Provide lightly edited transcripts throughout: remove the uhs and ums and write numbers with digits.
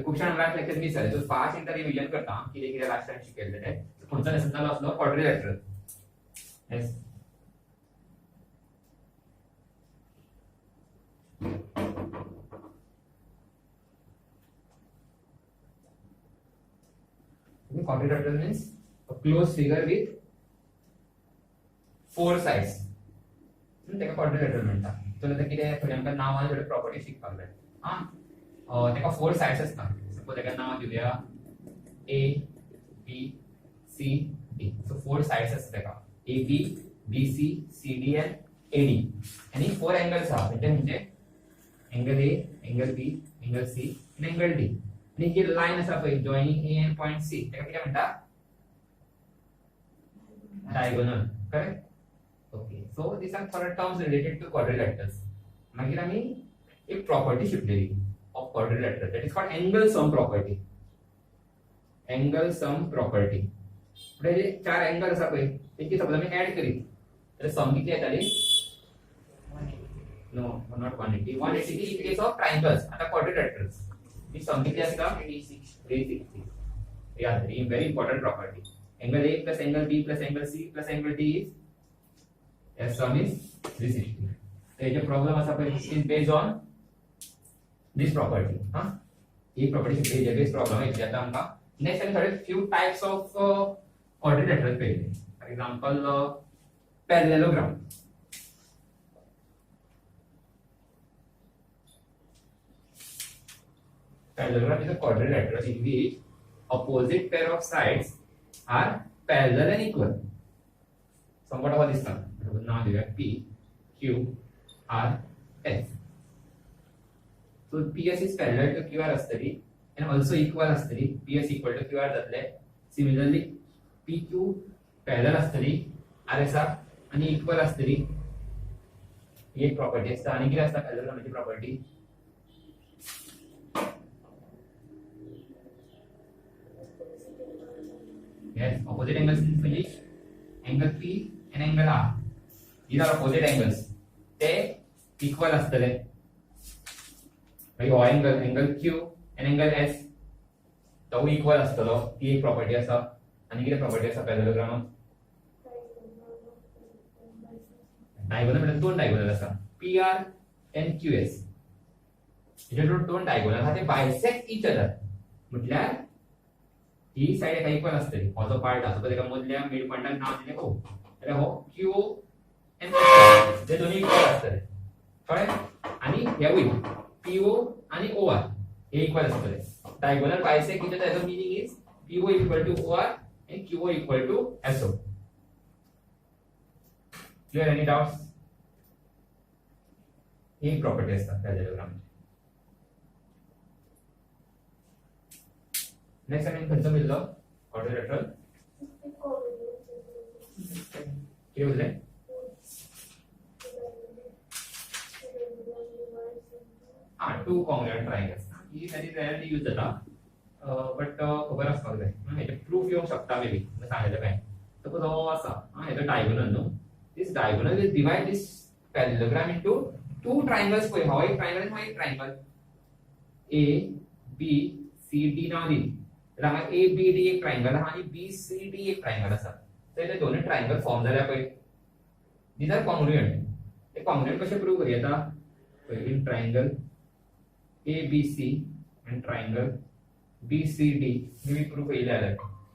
खुबशा नंबराक lecture miss जाले, so fast एकदा रिविजन करता कितें कितें लास्ट टाइम शिकयल्लें तें. खंयचो लेसन जालो आसलो quadrilateral. Yes. Quadrilateral means a closed figure with four sides. तेका quadrilateral म्हणटा. तर आता कितें थोडी आमकां नांव आनी थोडी प्रॉपर्टी शिकपाक जाय. हां, तेका फोर साइड्स आसता. सपोज तेका नांव Divya A, B, C, D. So four sides आसता तेका. A, B, B, C, C, D and A, D. आणि फोर एंगल्स आहा. म्हणजे angle A, angle B, angle C आणि एंगल D. आणि ही लाइन आसा पळय joining A and point C, तेका कितें म्हणटा? Diagonal. Correct? Okay. So these are four terms related to quadrilaterals. मागीर आमी एक प्रॉपर्टी शिकलेली of quadrilateral, that is called angle sum property. Angle sum property. म्हणजे चार एंगल आसा पळय, तेची सपोज आमी ऍड करीत तर सम किती येताली? No, not 180. 180 in case of triangles. आता quadrilaterals ती सम किती असता? 360. Yeah, very important property. Angle A plus angle B plus angle C plus angle D is, yes, sum is 360. So ये problem असा पळय is based on this property. हां, ही property शिकली जे base problem आहे. आता आमका नेक्स्ट आमी थोडे फ्यू टाइप्स ऑफ क्वाड्रिलॅटरल पळयले. For example parallelogram. Parallelogram is a quadrilateral in which opposite pair of sides are parallel and equal. Somewhat of this term. Now we have P, Q, R, S. So PS is parallel to QR astari and also equal astari. PS equal to QR जातले. Similarly, PQ parallel astari, RSR आणि equal astari. ही एक property असता. आणि किती असता पॅरलेलोग्रामची property? Yes, opposite angles means angle P and angle R. These are opposite angles. They equal astale. Like angle Q and angle S. तो equal astalo. ती एक property असा. आणि किती प्रॉपर्टी असा पॅरलेलोग्राम? डायगोनल म्हणजे दोन डायगोनल असा. PR and QS. इथे दोन डायगोनल हा ते बायसेक्ट इच अदर. म्हटल्यार ही साइड एका इक्वल असते. हो जो पार्ट असतो तेका मधल्या मिड पॉइंटाक नाव दिले O. तर हो Q and S जे दोन्ही इक्वल असतात. कळ्ळें? आणि हे होईल PO आणि OR हे इक्वल असतात. Diagonal bisect each other. The meaning is PO equal to OR and QO equal to SO. Clear? Any doubts? ही प्रॉपर्टी असतात पॅरलेलोग्रामची. नेक्स्ट आम्ही खंयचो मिळलो क्वाड्रिलॅटरल? किती उरले? Two congruent triangles. ही व्हेरी रेअरली यूज जाता, बट खबर आसपाक जाय. हेचे प्रूफ येवंक शकता मे बी. मी सांगितलं काय सपोज हो आसा, हेजो डायगोनल न्हू. This diagonal will divide this parallelogram into two triangles. पळय हो एक ट्रायंगल आणि हो एक triangle. A B C D नाव दी. हांगा ABD एक ट्रायंगल आहा आणि BCD एक ट्रायंगल आसा. तर हे दोन्ही ट्रायंगल फॉर्म जाल्या पळय. These are congruent. हे कॉन्ग्रुएंट कशे प्रूव्ह करूं येता? In triangle ABC and triangle BCD मी प्रूव्ह केले आले.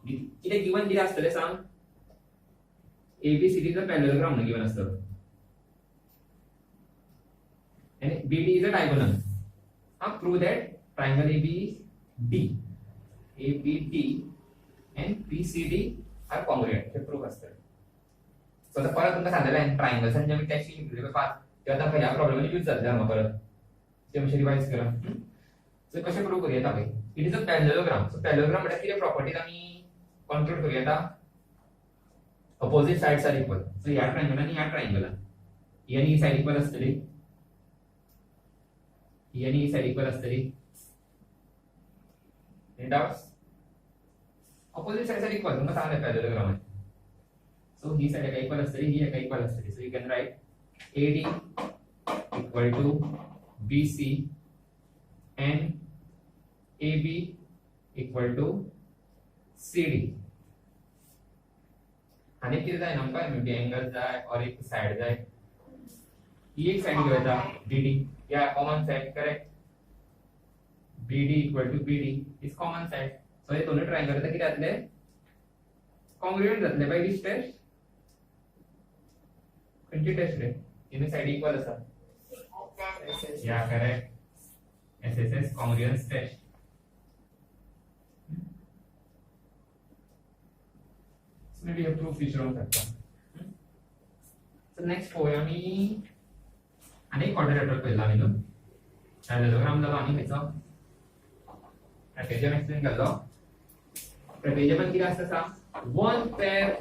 किती गिवन दिले असतले सांग? ABCD चा पॅरलेलोग्राम म्हणून गिवन असतो आणि BD is a diagonal. Prove that triangle ABD and BCD are congruent. हे प्रूफ असतं. सो आता परत तुमका सांगितलं आहे ट्रायंगल्स आणि जेव्हा त्याची शिकले पास तेव्हा आता या प्रॉब्लेम यूज झाले आम्हाला परत ते म्हणजे रिवाइज करा. सो कसे प्रूव्ह करूया आता? It is a parallelogram. So parallelogram म्हणजे किती प्रॉपर्टीज आम्ही कॉन्क्लूड करूया आता? Opposite sides are equal. So या ट्रायंगल आणि या ट्रायंगल ही साइड इक्वल असतली, ही साइड इक्वल असतली. Doubts? opposite sides are equal. तुमका सांगितलं पॅरलेलोग्राम आहे. सो ही साइड एका इक्वल असतली, ही एका इक्वल असतली. So you can write AD equal to BC and AB equal to CD आणि किती जाय नंबर म्हणजे एंगल जाय और एक साइड जाय ही एक साइड घेऊया BD या common side correct BD equal to BD is common side so हे दोन्ही ट्रायंगल किती जातले कॉन्ग्रुएंट जातले बाय दिस टेस्ट खंयची टेस्ट रे इने साइड इक्वल असा या correct SSS congruence test so maybe a proof विचारून शकता so next पोया मी अनेक क्वाड्रिलेटरल पहिला मी न्हू पॅरलेलोग्राम जालो आनी खंयचो ट्रॅपेजियम एक्सप्लेन केल्लो ट्रॅपेजियमात कितें आसता सांग one pair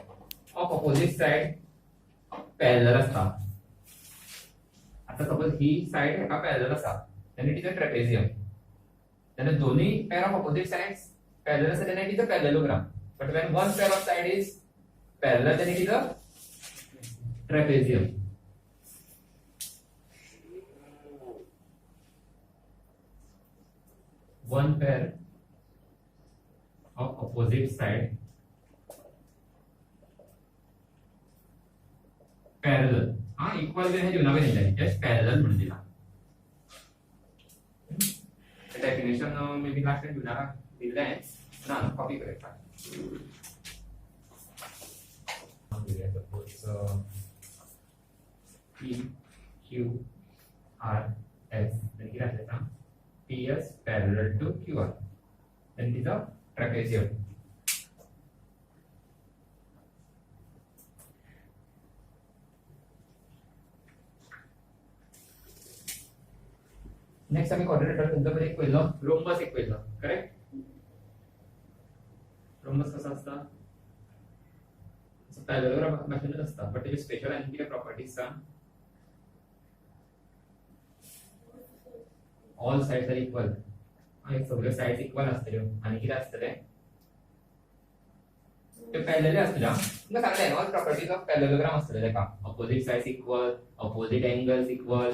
of opposite side parallel आसता आता सपोज ही साइड हेका पॅरलल आसा then it is a trapezium then the दोन्ही pair of opposite sides parallel आसा then it is a parallelogram but when one pair of side is parallel then it is a trapezium one pair of opposite side parallel हाँ equal है जो ना भी नहीं जाए just parallel म्हणून दिला definition maybe last time दिला दिलाय ना कॉपी करायचा हम दिले suppose P Q R S then किती असते सांग PS parallel to QR then it is a trapezium next आम्ही क्वाड्रिलेटरल तुमच्याकडे एक पहिलं रोम्बस एक पहिलं करेक्ट रोम्बस कसा असता पॅरलेलोग्राम भाषेतच असता बट त्याचे स्पेशल आणि किती प्रॉपर्टीज सांग ऑल साइड्स आर इक्वल आणि सगळे साइड्स इक्वल असतले आणि किती असतले ते पॅरलेल असतले तुमका सांगले ऑल प्रॉपर्टीज ऑफ पॅरलेलोग्राम असतले तेका opposite sides equal opposite angles equal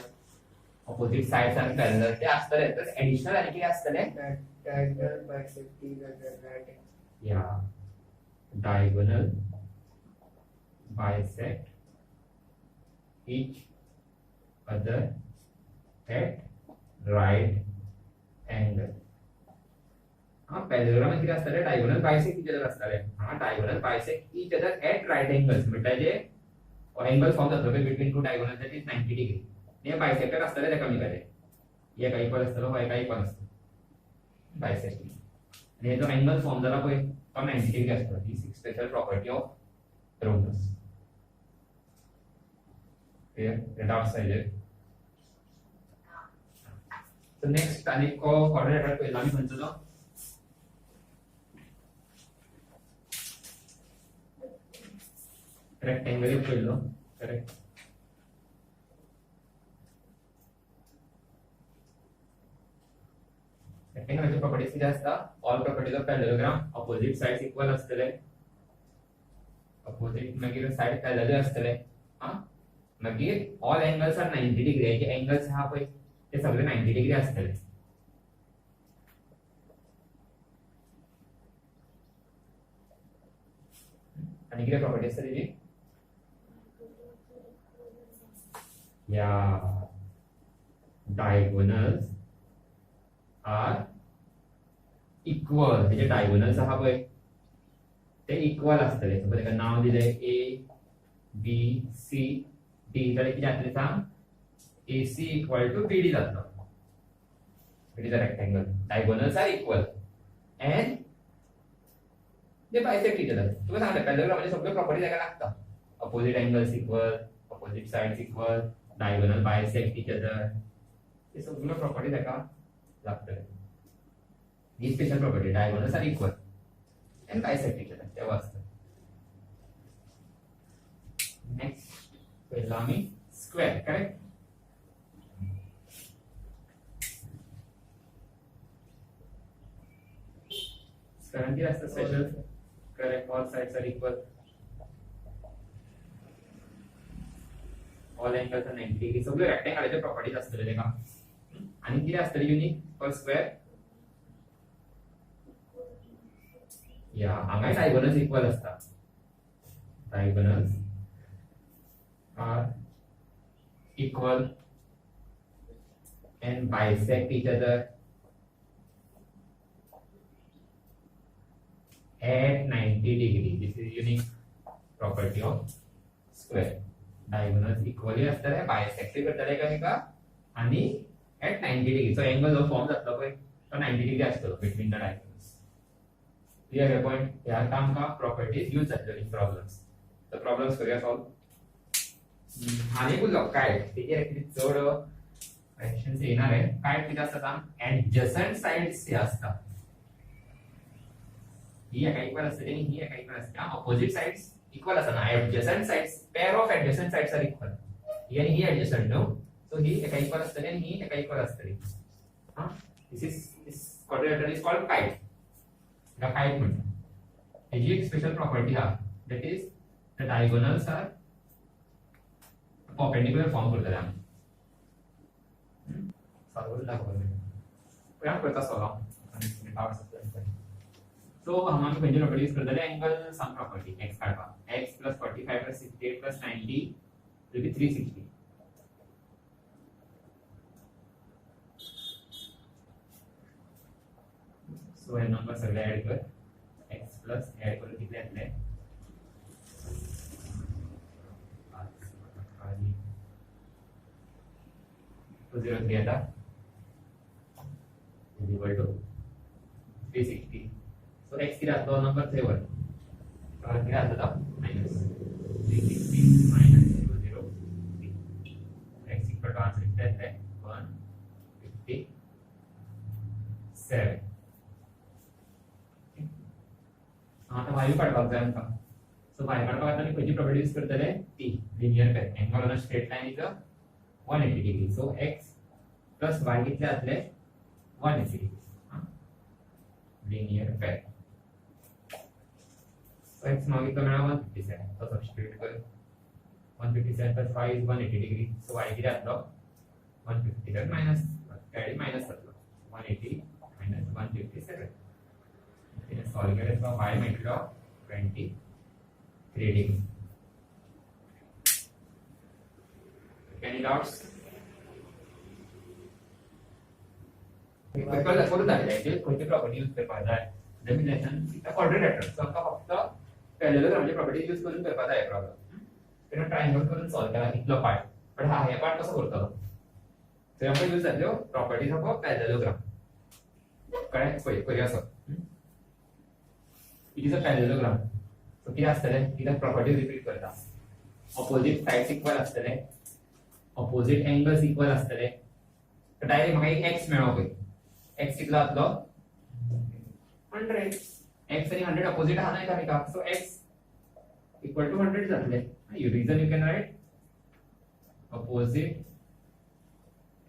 opposite sides are parallel ते असतले तर एडिशनल आणि किती असतले diagonal bisect each other right या diagonal bisect each other at right angle हाँ पॅरलेलोग्राम किती असतले diagonal bisect each other असतले हाँ diagonal bisect each other at right angles म्हणजे जे angle form जातो between two diagonals that is 90 degree ये bisector असतले ते कमी करे ये काय इक्वल असतलो हो काय इक्वल असतो बायसेक्टर आणि हे जो एंगल फॉर्म झाला पय तो 90 डिग्री असतो ही special property of rhombus clear the dark side so next आणि क्वाड्रिलेटरल पहिला मी म्हणतो रेक्टेंगल पहिलो करेक्ट रेक्टेंगलची प्रॉपर्टीज किती असता all properties of parallelogram opposite sides equal असतले ऑपोजिट मागीर साइड पॅरलल असतले हां मागीर ऑल एंगल्स आर 90 डिग्री जे एंगल्स हा पय ते सगळे 90 डिग्री असतले आणि किती प्रॉपर्टी असते त्याची या डायगोनल्स आर इक्वल त्याचे डायगोनल्स आहा पय ते इक्वल असतले सपोज एका नाव दिले A B C D जाल्यार कितें जातलें सांग AC इक्वल टू BD जातलो it is a rectangle diagonals are equal and they bisect each other तुका सांगले पॅरलेलोग्राम म्हणजे सगळे प्रॉपर्टी ताका लागता opposite angles equal opposite sides equal diagonal bisect each other हे सगळे प्रॉपर्टी ताका लागतले ही special property diagonals are equal and bisect each other तेव्हा असतं नेक्स्ट पहिला आम्ही स्क्वेअर करेक्ट स्क्वेअर किती असतं special correct all sides are equal all angles are 90 degree सगळे रेक्टेंगलचे प्रॉपर्टीज असतले तेका आणि किती असतले युनिक फॉर स्क्वेअर या हांगा डायगोनल्स इक्वल असता diagonals are equal and bisect each other at 90 degree. This is unique property of square. Diagonals equally असताना bisect करताना काय का आणि at 90 degree. So angle जो form जातलो पय तो 90 degree असतो between the diagonals. Clear है point? या काम का properties use जातलो in problems. The problems करूया solve. आणि बोललो काय ते ऍक्च्युअली चढ क्वेश्चन्स येणार आहे काय किती असतात ऍडजसंट साइड्स हे असतात ही एका इक्वल असते आणि ही एका इक्वल असते ऑपोजिट साइड्स इक्वल असतात adjacent sides pair of adjacent sides are equal ही आणि ही ऍडजसंट नो सो ही एका इक्वल असते आणि ही एका इक्वल असते हा this quadrilateral is called kite the kite म्हणतात याची एक स्पेशल प्रॉपर्टी हा that is the diagonals are perpendicular form करतात आम्ही So हम पेंडुलम प्रॉपर्टीज करतले एंगल सम प्रॉपर्टी x काढवा x plus 45 plus 68 plus 90 will be 360 so हे नंबर सगळे ऐड कर x plus ऐड करून किती असले 203 आता is equal to 360. So x की राहतो नंबर 3 वर तर किती राहतो minus 360 minus 203 x equal to answer किती आहे 157. आता वायू काढपाक जाय आमकां सो वायू काढपाक आता खंयची प्रॉपर्टी यूज करतले ती linear pair angle on a straight line is 180 degree. So x plus y कितले जातले 180 degree. Linear pair. So x मागे तो मेळा 157. तो सबस्टिट्यूट कर 157 plus y is 180 degree. So y किती जातलो 157 minus कैरी minus जातलो 180 minus 157. इथे सॉल्व केले तो y मेळटलो 23 degree. Any doubts? कल करून झाले जे कोणती प्रॉपर्टी यूज करपाक जाय डेफिनेशन इटा क्वाड्रिलेटरल सो आमकां फक्त पॅरलल प्रॉपर्टी यूज करून करपाक जाय प्रॉब्लेम तेन्ना ट्रायंगल करून सॉल्व केला इतलो पार्ट पण हा हे पार्ट कसो करतलो सो आमकां यूज जातल्यो प्रॉपर्टीज ऑफ पॅरललोग्राम कळ्ळें पळय करूया सो इट इज अ पॅरललोग्राम सो कितें आसतलें कितें प्रॉपर्टीज रिपीट करता ऑपोजिट साइड्स इक्वल आसतले ऑपोजिट एंगल्स इक्वल असतले तर डायरेक्ट म्हाका एक x मेळो पय x कितलो जातलो 100 x आणि 100 ऑपोजिट आहा ना एकामेकाक सो x इक्वल टू 100 जातले you reason you can write opposite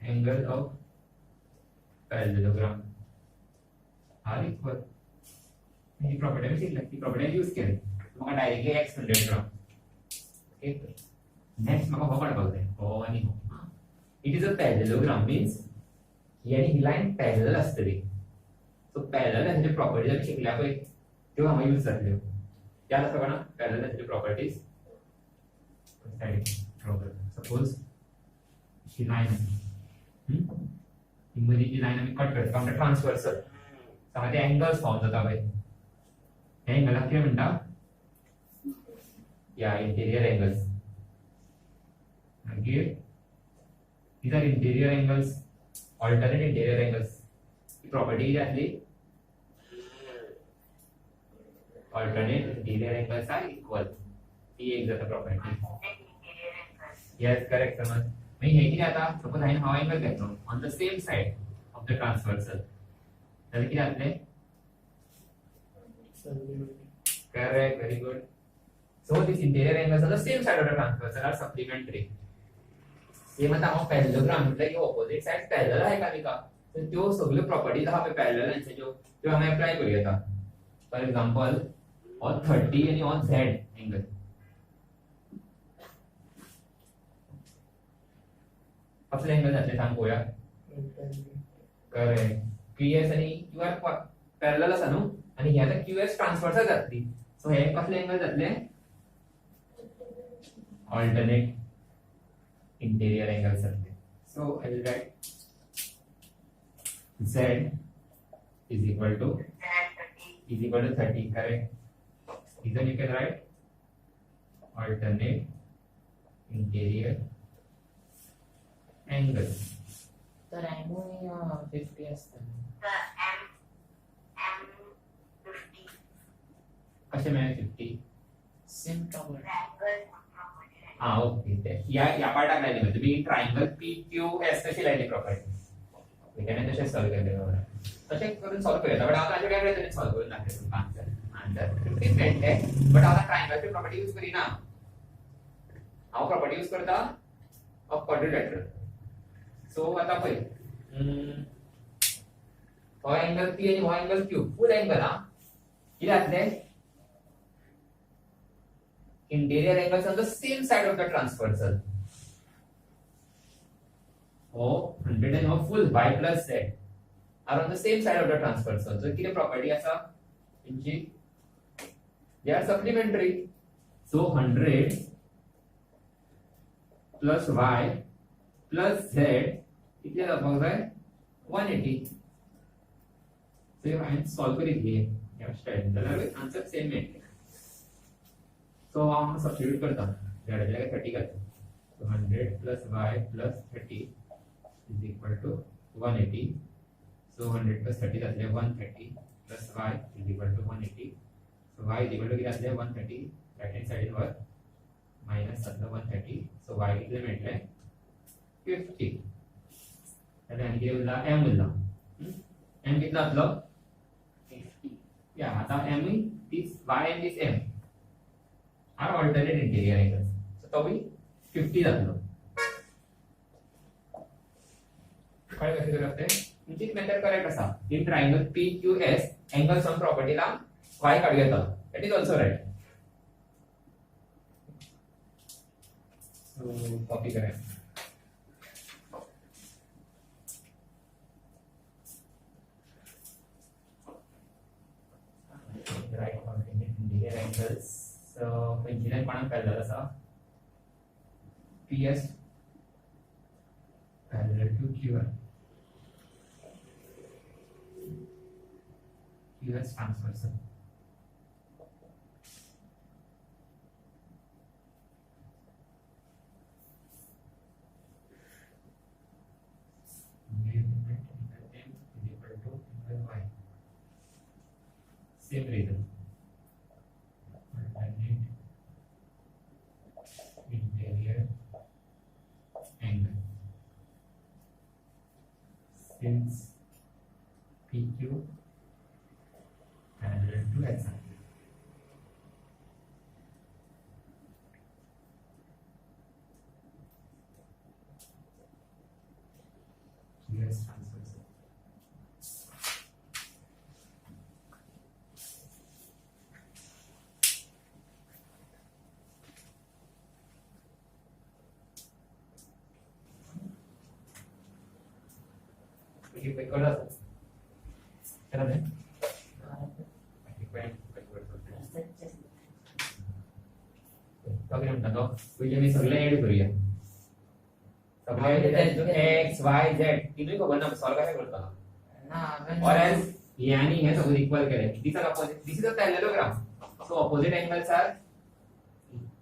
angle of parallelogram are equal ही प्रॉपर्टी मी शिकले ती प्रॉपर्टी यूज केली म्हाका डायरेक्टली x 100 ग्राम ओके नेक्स्ट म्हाका हो काडपाक जाय हो आणि हो it is a parallelogram means ही आणि ही लाइन पॅरलल असतली सो पॅरलल हाचे प्रॉपर्टीज आमी शिकल्या पळय त्यो हांगा यूज जातल्यो याद आसा कोणा पॅरलल हाचे प्रॉपर्टीज सपोज ही लाइन ही मदी जी लाइन आमी कट करता म्हणजे ट्रान्सवर्सल समज ते एंगल्स फॉर्म जाता पळय हे एंगलाक कितें म्हणटा या interior angles Here, these are interior angles, alternate interior angles. The property is actually alternate interior angles are equal. ही एक जाता property. Yes, correct, समझ. मैं हे किती आता suppose हाय हा angle घेतलो on the same side of the transversal. तर किती आतले? Correct, very good. So these interior angles on the same side of the transversal are supplementary. ये मतलब हम पैरेललोग्राम मतलब ये ऑपोजिट साइड पैरेलल आहे का निका तो त्यो सगळे प्रॉपर्टीज हा पे पैरेलल आहे जो जो हमें अप्लाई करूया था फॉर एग्जांपल ऑन 30 आणि ऑन z एंगल कसले एंगल जातले सांग पळोवया करेक्ट ps आणि qr पैरेलल असा न्हू आणि हे आता QS ट्रान्सफरचा जातली सो हे कसले एंगल जातले alternate interior angles जातले so I will write Z is equal to 30 correct then you can write alternate interior angles तर एमओ 50 असतं कसे मिळेल 50 सेम प्रॉब्लेम हा ओके ते या पार्टात लायली म्हणजे तुम्ही ट्रायंगल PQS कशी लायली प्रॉपर्टी त्याने तसे सॉल्व केले बरोबर तसे करून सॉल्व केलं पण आता अशा वेगळ्या तरी सॉल्व करून दाखवले तुमका आन्सर 50 मिळते बट आता ट्रायंगलची प्रॉपर्टी यूज करी ना हांव प्रॉपर्टी यूज करता ऑफ क्वाड्रिलॅटरल सो आता पळय हो एंगल P आणि हो एंगल Q फुल एंगल हा किती जातले interior angles on the same side of the transversal. Oh, 100 and oh, full y plus z are on the same side of the transversal. So, किती property असा इंची they are supplementary. So, 100 plus y plus z किती जाता है 180. So, you can solve करी दिए या style त्याला आन्सर सेम मिळते. So हम सब्स्टिट्यूट करता z ला 30 करता so 100 plus y plus 30 is equal to 180 so 100 plus 30 जातले 130 plus y is equal to 180 so y is equal to किती जातले 130 राइट हँड साइड वर मायनस जातले 130 so y किती मेळटले 50 आणि किती उरला m उरला m किती जातलो 50 या आता m this y and this m are alternate interior angles. So, तो भी 50 जातलो. काय कसे करते? तुमची मेथड करेक्ट असा. In triangle PQS, angles on property ला y काढूया येता. That is also right. So, copy करें. Right alternate interior angles. So, engineer कोणाक parallel असा PS parallel to QR QS transversal same reason interior angle since PQ parallel to XY. QS transversal. Pergi baik kalau kenapa? Kau kira tahu? Boleh ni sebelah ada beri ya. Sebelah ada x, y, z. Itu kau benar soal काय करता? ना और else यानी है सब equal करें. This is opposite. This is a parallelogram. So opposite angles are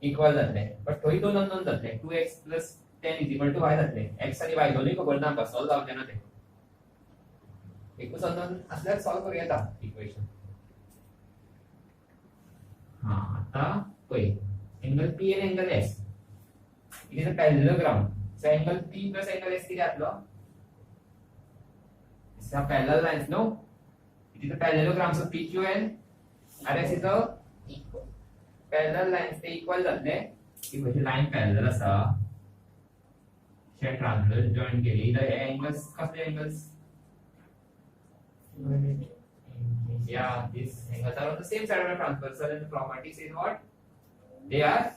equal जाते हैं. But थोड़ी दोन जाते हैं. 2x plus 10 is equal to y जाते हैं. x आणि y दोन्ही को बोलना बस सॉल्व आउट देना थे. एकूण संबंध असल्यास सॉल्व करूया आता इक्वेशन. हां आता होय angle P and angle S. It is a parallelogram. So angle P plus angle S किती आतलो? It's a parallel lines, no? It is a parallelogram. So PQ and RS is a equal. Parallel lines ते equal जातले. की म्हणजे line parallel असा. Share triangle join केली तर हे angles कसले angles? Yeah, these angles are on the same side of the transversal and the property says what? They are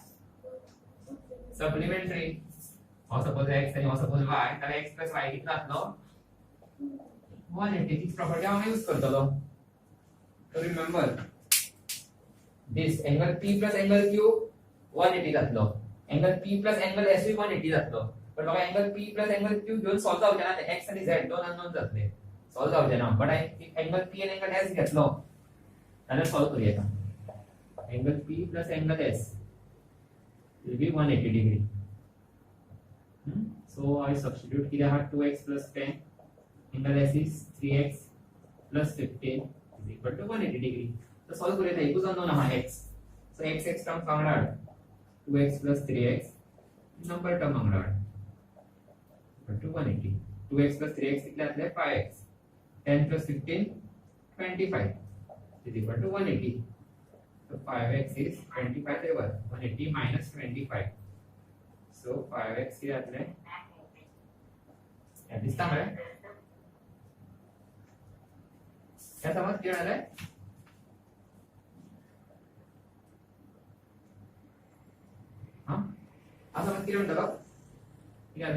supplementary. Or suppose x and or suppose y, तर x plus y कितना असलो? 180. This property आम्ही use करतलो. So remember, this angle P plus angle Q 180 जातलो. Angle P plus angle S 180 जातलो. पण बघा angle P plus angle Q घेऊन सॉल्व जाऊचे ना, x आणि z दोन अननोन जातले. सॉल्व जाऊचे ना. बट angle P आणि angle S घेतलो. जाल्यार सॉल्व करूया आता. Angle P plus angle S will be 180 degree. So I substitute here 2x plus 10. Angle S is 3x plus 15 is equal to 180 degree. So solve करूया एकूच unknown हा x. So x term वांगडा 2x plus 3x number term वांगडा equal to 180. 2x plus 3x कितले जातले 5x. 10 plus 15 25 is equal to 180. So 5x is 25 there. 180 minus 25. So 5x here जातले या दिसता मरे क्या समझ क्लियर आ रहा है हाँ आप समझ क्लियर होता है ठीक है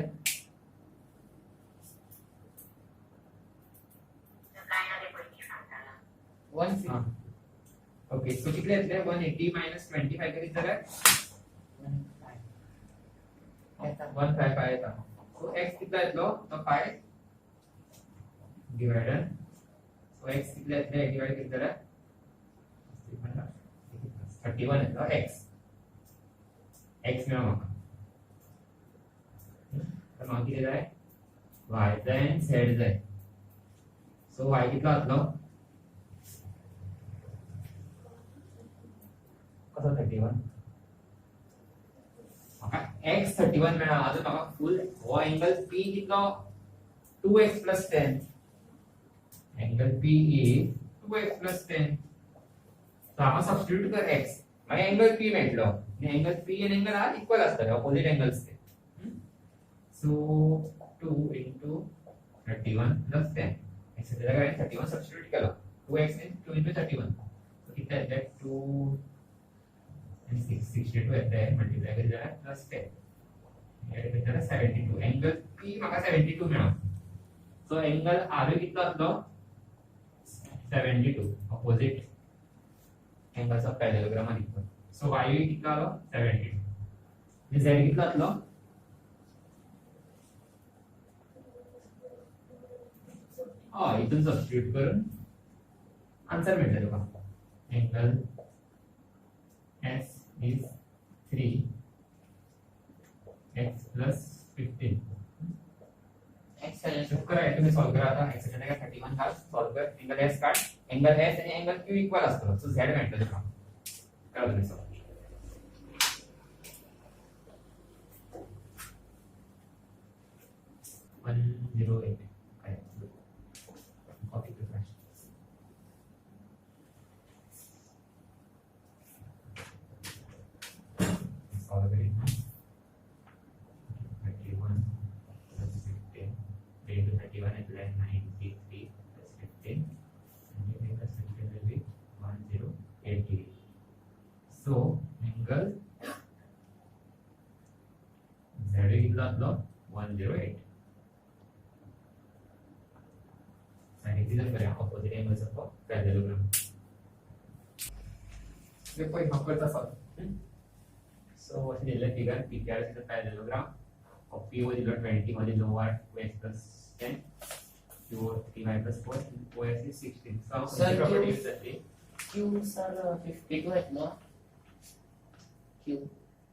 हाँ ओके सो कितने इतने 180 minus 25 कितनी तरह 155 आया था so x कितना इतना तो 5 डिवाइडर so x कितना इतना डिवाइड कितना तरह 31 है तो x में होगा तो मान कितना है y then z है so y कितना इतना कसं 31 x 31 मिळा अजून बघा फुल हो अँगल p कितलो 2x plus 10 angle p is 2x plus 10 तर आपण सबस्टिट्यूट कर x मग अँगल p मेळटलो आणि अँगल p आणि अँगल r इक्वल असतात ऑपोजिट अँगल्स ते सो 2 into 31 plus 10 x च्या जागी 31 सबस्टिट्यूट केला 2x is 2 into 31 so कितना है 2 and 62 at the end multiply with that plus 10 here with that 72 angle p माका 72 मिळा so angle r कितलो असलो 72 opposite angles of parallelogram are equal so y कितलो आलो 72 आणि z कितलो असलो इथून सबस्टिट्यूट करून आन्सर मिळतो तुका angle S is 3 x plus 15 x है चुप करा तुम्ही सॉल्व करा आता x च्या जागी 31 हा सॉल्व कर एंगल S काढ एंगल S आणि एंगल Q इक्वल असतो सो z मेळटलो तुका करा तुम्ही सॉल्व 108 काय copy to flash solve it now. 31 plus 15. 3 into 31 is like 93 plus 15. And you make a circle will be 108 degree. So angle Z is the 108. And it is a very opposite angles of parallelogram. देखो एक number का solve So what is the figure? PQR is a parallelogram of P was 20, was lower, OS plus 10, Q 3y plus 4, and OS is 16. So Sir, the property is that q sir 52 है ना q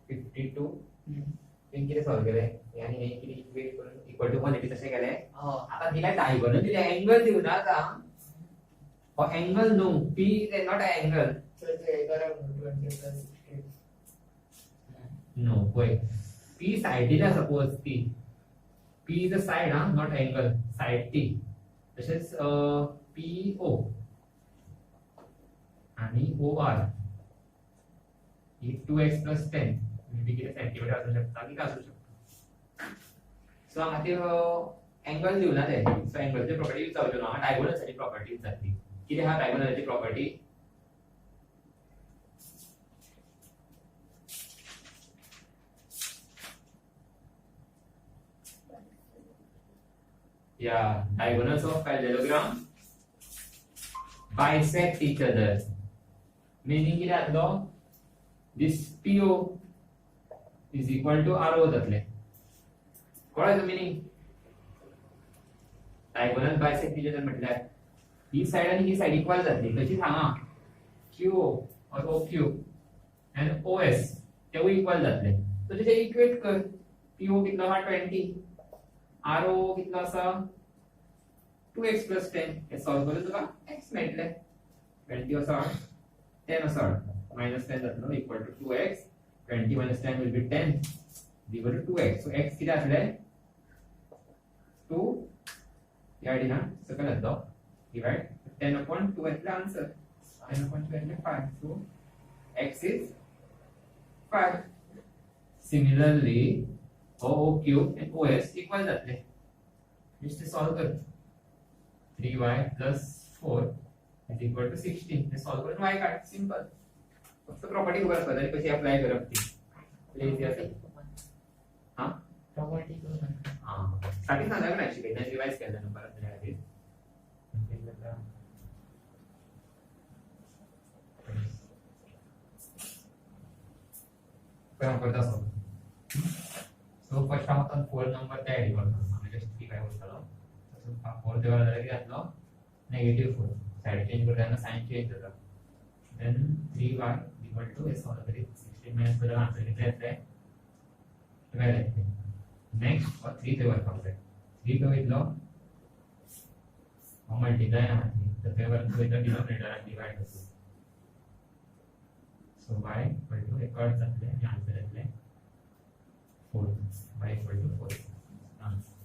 52 किती solve केले यानी हे किती equate करून equal to 180 तसे केले आता दिला डायगोनल दिले अँगल देऊ ना आता for angle no P is not an angle So ते करा 20 plus 16 no boy P side is suppose P is a side not angle side T तसेच PO आणि OR ही 2x plus 10 म्हणजे किती सेंटीमीटर असू शकता की काय असू शकतो सो आता अँगल देऊ ना ते सो अँगलची प्रॉपर्टी यूज जावचो ना डायगोनल साठी प्रॉपर्टी यूज जातली किती हा डायगोनलची property Yeah, diagonals of parallelogram bisect each other. Meaning कितें जातलो? This PO is equal to RO जातले. कळ्ळें meaning? Diagonal bisect each other म्हटल्यार ही साइड आणि ही साइड इक्वल जातली. कशी सांगा? QO or OQ and OS तेवूय इक्वल जातले. सो तेचे इक्वेट कर. PO कितलो आहा 20, RO कितलो आसा 2x plus 10. हे सॉल्व करून तुका x मेळटले. 20 आसा 10 आसा minus 10 जातलो equal to 2x. 20 minus 10 will be 10 equal to 2x. So x किती आसले 2 या आयडिना सकल येतलो divide 10 upon 2 is the answer. 10 upon 2 is 5. So x is 5. Similarly, OQ and OS equal जातले. Just solve कर. 3y plus 4 is equal to 16. हे solve करून y काढ. Simple. फक्त प्रॉपर्टी खबर असता तरी कशी अप्लाय करप ती. इजी असेल. हां प्रॉपर्टी करून हां स्टार्टिंग सांगायला नाही शिकायचं रिवाइज केलं ना परत त्यासाठी. काय करता सो फर्स्ट आपण 4 नंबर त्या ऍड करतो म्हणजे 3 काय होतं तसं 4 देवाला झालं की यातलं नेगेटिव्ह 4 साइड चेंज करताना साइन चेंज होतं देन 3y इक्वल टू हे सॉल्व करी 16 मायनस बद्दल आन्सर किती येते काय येते नेक्स्ट और 3 ते वर्क आउट 3 तो इतलो मल्टीप्लाय आहे तर त्यावर तो इथं डिनोमिनेटर आणि डिवाइड होतो सो y इक्वल टू एक कट जातले आणि आन्सर येतले 4 y equal to 4 answer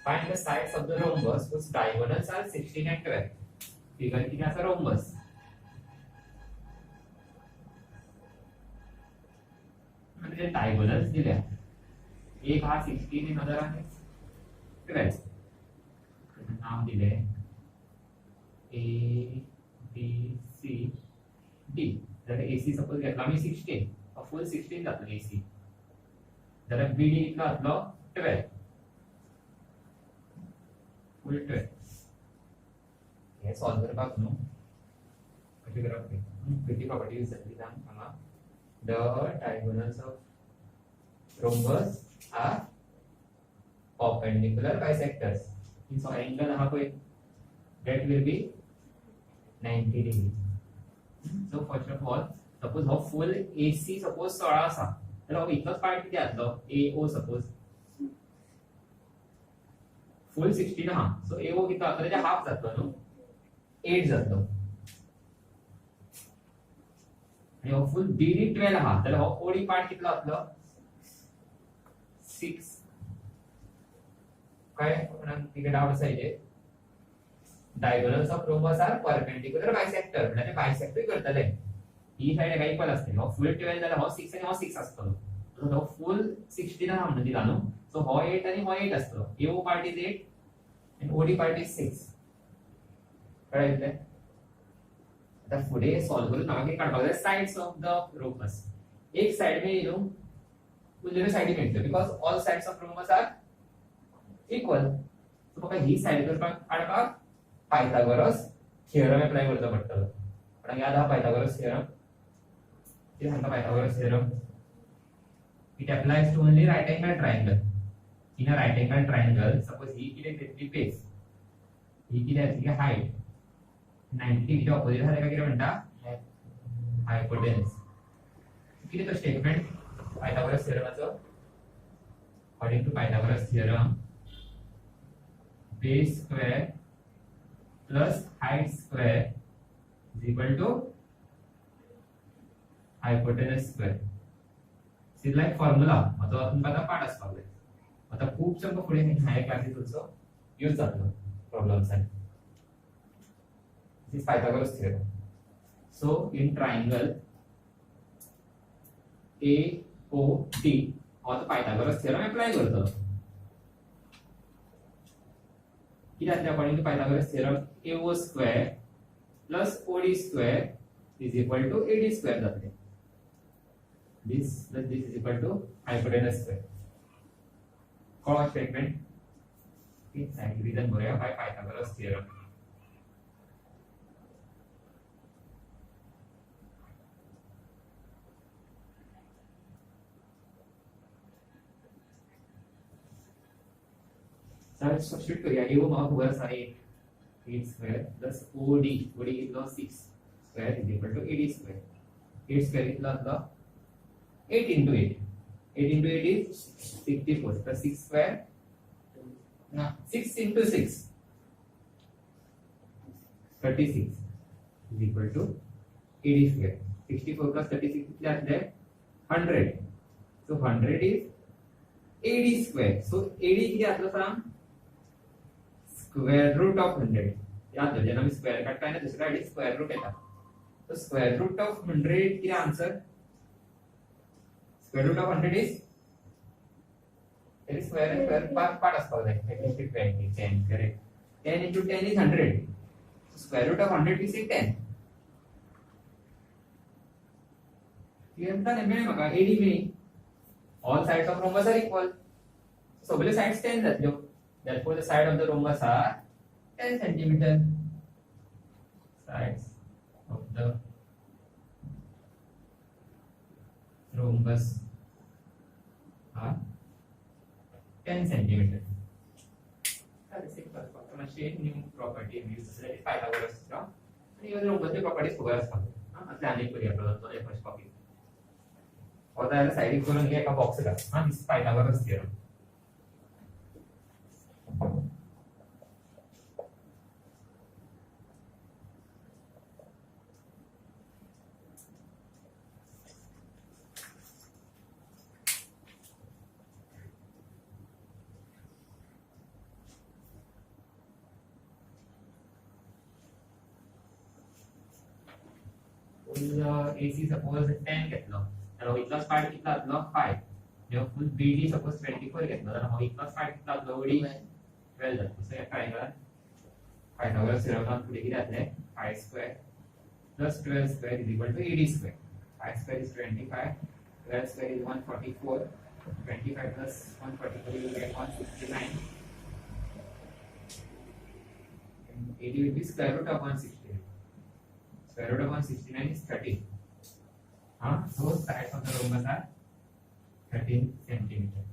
Find the sides of the rhombus whose diagonals are 16 and 12. Figure किती असा rhombus. म्हणजे diagonals दिल्या. एक हा 16 आणि अदर आहे 12. नाव दिले A B C D. जर AC सपोज घेतला मी 16 फुल 16 जातो AC. जर BD इतला असलो 12 फुल 12 हे सॉल्व करपाक न्हू कशी करप ते किती प्रॉपर्टी यूज जातली सांग हांगा the diagonals of rhombus are perpendicular bisectors means angle हा पळय that will be 90 degree. So first of all suppose हा full AC suppose 16 आसा तर हो इतलोच पार्ट किती आसलो AO suppose फुल 16 हा सो AO किती आता त्याचा हाफ जातो न्हू 8 जातो आणि हो फुल BD 12 हा तर हो OD पार्ट कितलो आसलो 6 काय तिकडे डाउट आसा इथे diagonals of rhombus are perpendicular bisector म्हणजे बायसेक्टर करतले ही साइड एका इक्वल असते हो फुल 12 जाल्यार हो 6 आणि हो 6 असतो सो हो फुल 16 हा म्हणून दिला न्हू सो हो 8 आणि हो 8 असतो AO part is 8 and OD part is 6 कळले आता पुढे सॉल्व करून मागे काढपाक जाय साइड्स ऑफ द rhombus एक साइड में न्हू उरलेले साइडी मेळटले because all sides of rhombus are equal so म्हाका ही साइड करपाक काडपाक पायथागोरस थियोरम अप्लाय करचो पडटलो पण याद आहा पायथागोरस थियोरम कितें सांगता Pythagoras theorem it applies to only right angle triangle in a right angle triangle suppose ही किती घेतली बेस ही किती असली हाइट 90 डिग्री ऑपोजिट झाले का किती म्हणता हायपोटेन्स किती तो स्टेटमेंट पायथागोरस थियोरमचो according to Pythagoras theorem base square plus height square is equal to hypotenuse square is like formula मतलब तुमका पाठ असतो आता खूप चंक पुढे हायर क्लासेस आल्सो यूज जातलो प्रॉब्लेम्स आणि this Pythagoras theorem so in triangle AOD और पायथागोरस थियोरम अप्लाई करतो किती जातले according to Pythagoras theorem AO square plus OD square is equal to AD square जातले this plus this is equal to hypotenuse square call statement ठीक आहे reason बघूया bye Pythagoras theorem sir substitute करूया AO माग खबर आसा 8 square plus OD कितलो 6 square is equal to AD square 8 square कितलो आसलो 8 into 8. 8 into 8 is 64. Plus 6 square. No, 6 into 6. 36 is equal to 80 square. 64 plus 36 is there 100. So 100 is 80 square. So 80 is the square root of 100. याद रखो जब हम square काटता है ना दूसरा है स्क्वायर रूट है तो स्क्वायर रूट ऑफ 100 की answer square root of 100 is square part as per that 20 10 correct 10 into 10 is 100 so square root of 100 is 10 clear था ना मैंने मगा AD में all sides of rhombus are equal so both sides 10 that जो therefore the side of the rhombus are 10 centimeter sides of the rhombus are 10 centimeter. That is simple. So, shade new property we use that is Pythagoras law. And even rhombus properties cover as well. आता है अनेक परिया प्रदान तो एक first copy. और दायरे side करून घे एका बॉक्स ला. हां this Pythagoras theorem. AC suppose 10 घेतलो तर इतलोच पार्ट कितलो आसलो 5 जेव्हा फुल BD suppose 24 घेतलो तर इतलोच पार्ट कितलो आसलो OD 12 जातो सो या ट्रायंगल पायथागोरस थियरम पुढे किती जातले 5 square plus 12 square is equal to AD square 5 square is 25 12 square is 144 25 plus 144 you will get 169 and AD will be square root of 168 square root of 169 is 30. Those sides of the rhombus are 13 centimeter.